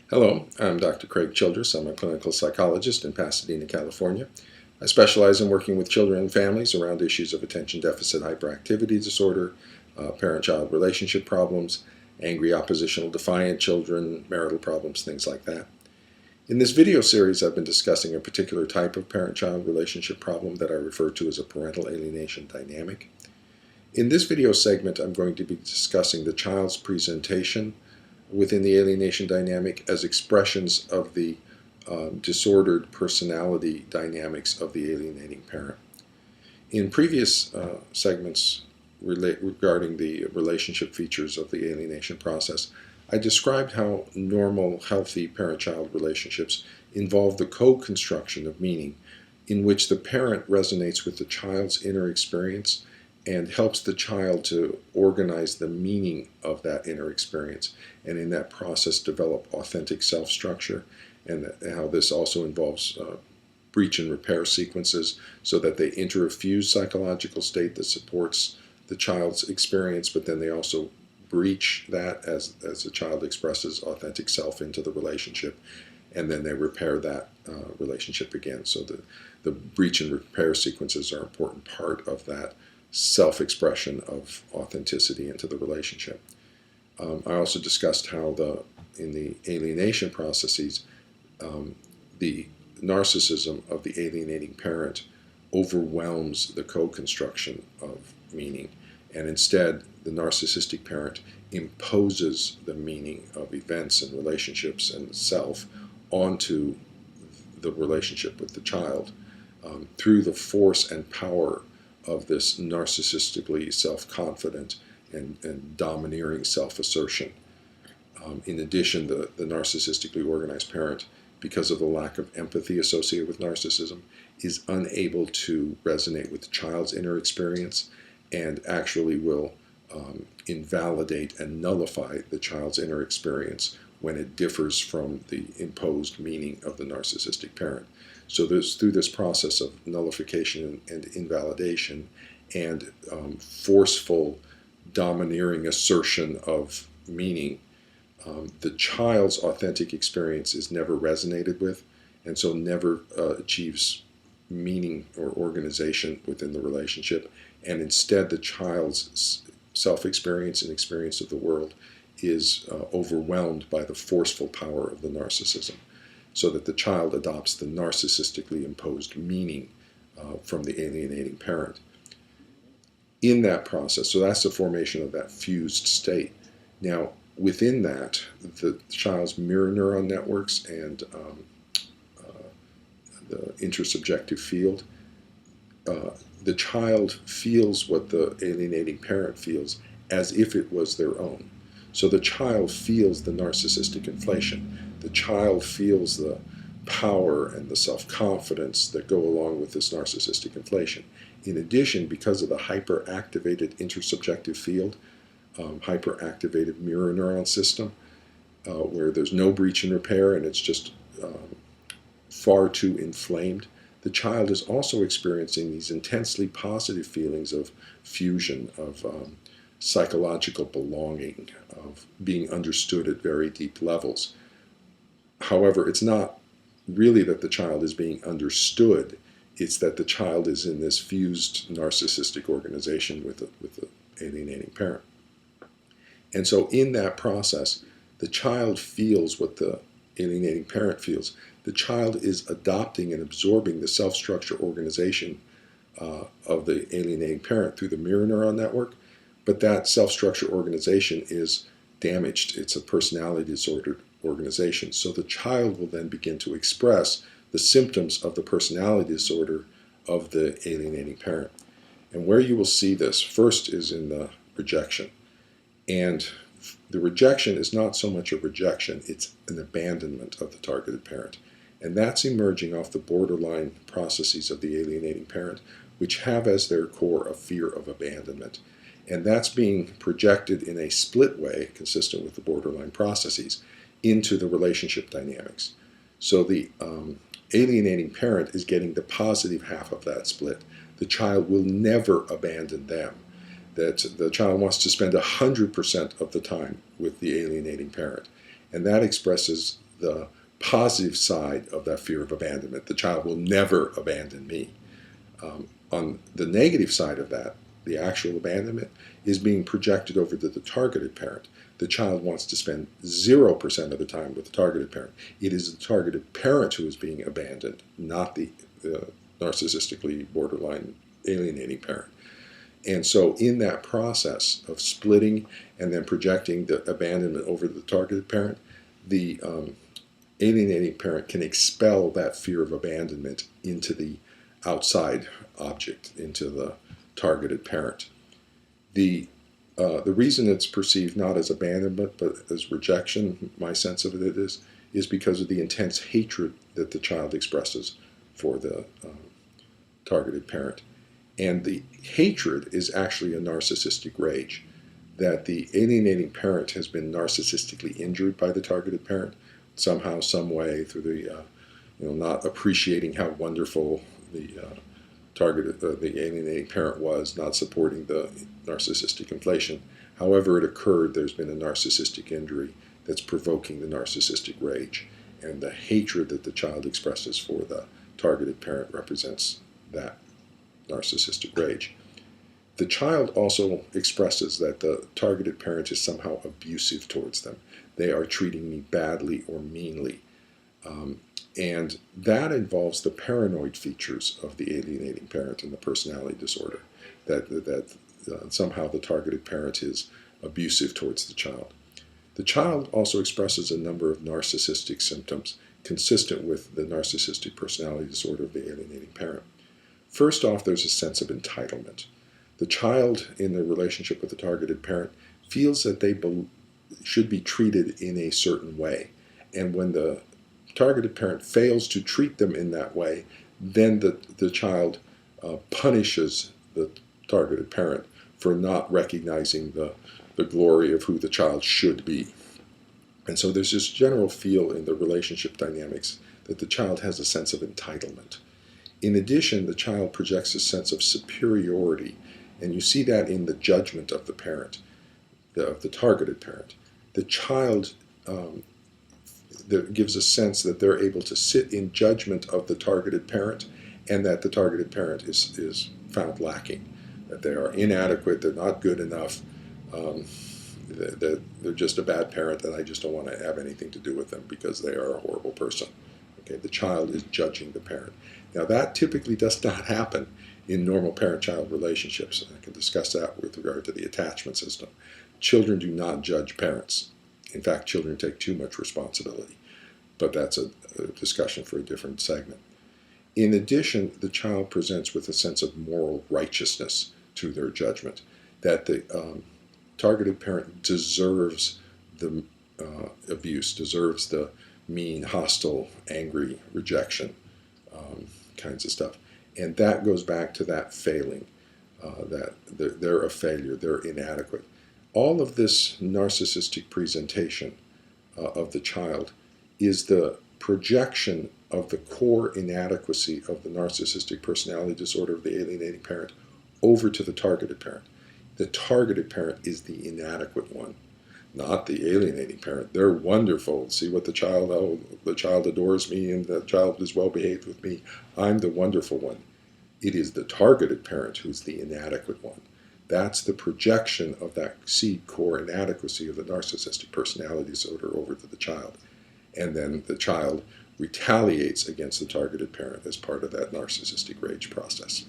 Hello, I'm Dr. Craig Childress. I'm a clinical psychologist in Pasadena, California. I specialize in working with children and families around issues of attention deficit hyperactivity disorder, parent-child relationship problems, angry, oppositional, defiant children, marital problems, things like that. In this video series, I've been discussing a particular type of parent-child relationship problem that I refer to as a parental alienation dynamic. In this video segment, I'm going to be discussing the child's presentation within the alienation dynamic as expressions of the disordered personality dynamics of the alienating parent. In previous segments regarding the relationship features of the alienation process, I described how normal, healthy parent-child relationships involve the co-construction of meaning, in which the parent resonates with the child's inner experience and helps the child to organize the meaning of that inner experience, and in that process develop authentic self-structure, and how this also involves breach and repair sequences so that they enter a fused psychological state that supports the child's experience, but then they also breach that as the child expresses authentic self into the relationship, and then they repair that relationship again. So the breach and repair sequences are an important part of that self-expression of authenticity into the relationship. I also discussed how in the alienation processes, the narcissism of the alienating parent overwhelms the co-construction of meaning, and instead the narcissistic parent imposes the meaning of events and relationships and self onto the relationship with the child through the force and power of this narcissistically self-confident and domineering self-assertion. In addition, the narcissistically organized parent, because of the lack of empathy associated with narcissism, is unable to resonate with the child's inner experience and actually will invalidate and nullify the child's inner experience when it differs from the imposed meaning of the narcissistic parent. So through this process of nullification and invalidation and forceful domineering assertion of meaning, the child's authentic experience is never resonated with, and so never achieves meaning or organization within the relationship, and instead the child's self-experience and experience of the world is overwhelmed by the forceful power of the narcissism, so that the child adopts the narcissistically imposed meaning from the alienating parent. In that process, so that's the formation of that fused state. Now, within that, the child's mirror neuron networks and the intersubjective field, the child feels what the alienating parent feels as if it was their own. So the child feels the narcissistic inflation. The child feels the power and the self-confidence that go along with this narcissistic inflation. In addition, because of the hyperactivated intersubjective field, hyperactivated mirror neuron system, where there's no breach and repair and it's just far too inflamed, the child is also experiencing these intensely positive feelings of fusion, of psychological belonging, of being understood at very deep levels. However, it's not really that the child is being understood, it's that the child is in this fused narcissistic organization with the alienating parent. And so in that process, the child feels what the alienating parent feels. The child is adopting and absorbing the self-structure organization of the alienating parent through the mirror neuron network, but that self-structure organization is damaged. It's a personality disordered organization. So the child will then begin to express the symptoms of the personality disorder of the alienating parent. And where you will see this first is in the rejection. And the rejection is not so much a rejection, it's an abandonment of the targeted parent. And that's emerging off the borderline processes of the alienating parent, which have as their core a fear of abandonment. And that's being projected in a split way, consistent with the borderline processes, into the relationship dynamics. So the alienating parent is getting the positive half of that split. The child will never abandon them. That the child wants to spend 100% of the time with the alienating parent. And that expresses the positive side of that fear of abandonment. The child will never abandon me. On the negative side of that, the actual abandonment is being projected over to the targeted parent. The child wants to spend 0% of the time with the targeted parent. It is the targeted parent who is being abandoned, not the narcissistically borderline alienating parent. And so in that process of splitting and then projecting the abandonment over the targeted parent, the alienating parent can expel that fear of abandonment into the outside object, into the targeted parent. The reason it's perceived not as abandonment but as rejection, my sense of it is because of the intense hatred that the child expresses for the targeted parent. And the hatred is actually a narcissistic rage, that the alienating parent has been narcissistically injured by the targeted parent somehow, some way, through the not appreciating how wonderful the the alienating parent was, not supporting the narcissistic inflation. However it occurred, there's been a narcissistic injury that's provoking the narcissistic rage, and the hatred that the child expresses for the targeted parent represents that narcissistic rage. The child also expresses that the targeted parent is somehow abusive towards them. They are treating me badly or meanly. And that involves the paranoid features of the alienating parent and the personality disorder, that somehow the targeted parent is abusive towards the child. The child also expresses a number of narcissistic symptoms consistent with the narcissistic personality disorder of the alienating parent. First off, there's a sense of entitlement. The child in the relationship with the targeted parent feels that they should be treated in a certain way. And when the targeted parent fails to treat them in that way, then the child punishes the targeted parent for not recognizing the glory of who the child should be. And so there's this general feel in the relationship dynamics that the child has a sense of entitlement. In addition, the child projects a sense of superiority, and you see that in the judgment of the parent, of the targeted parent. The child that gives a sense that they're able to sit in judgment of the targeted parent, and that the targeted parent is found lacking, that they are inadequate, they're not good enough, that they're just a bad parent, and I just don't want to have anything to do with them because they are a horrible person. Okay, the child is judging the parent. Now that typically does not happen in normal parent-child relationships. I can discuss that with regard to the attachment system. Children do not judge parents. In fact, children take too much responsibility. But that's a discussion for a different segment. In addition, the child presents with a sense of moral righteousness to their judgment, that the targeted parent deserves the abuse, deserves the mean, hostile, angry rejection kinds of stuff. And that goes back to that failing, that they're a failure, they're inadequate. All of this narcissistic presentation of the child is the projection of the core inadequacy of the narcissistic personality disorder of the alienating parent over to the targeted parent. The targeted parent is the inadequate one, not the alienating parent. They're wonderful. See what the child adores me and the child is well behaved with me. I'm the wonderful one. It is the targeted parent who's the inadequate one. That's the projection of that seed core inadequacy of the narcissistic personality disorder over to the child. And then the child retaliates against the targeted parent as part of that narcissistic rage process.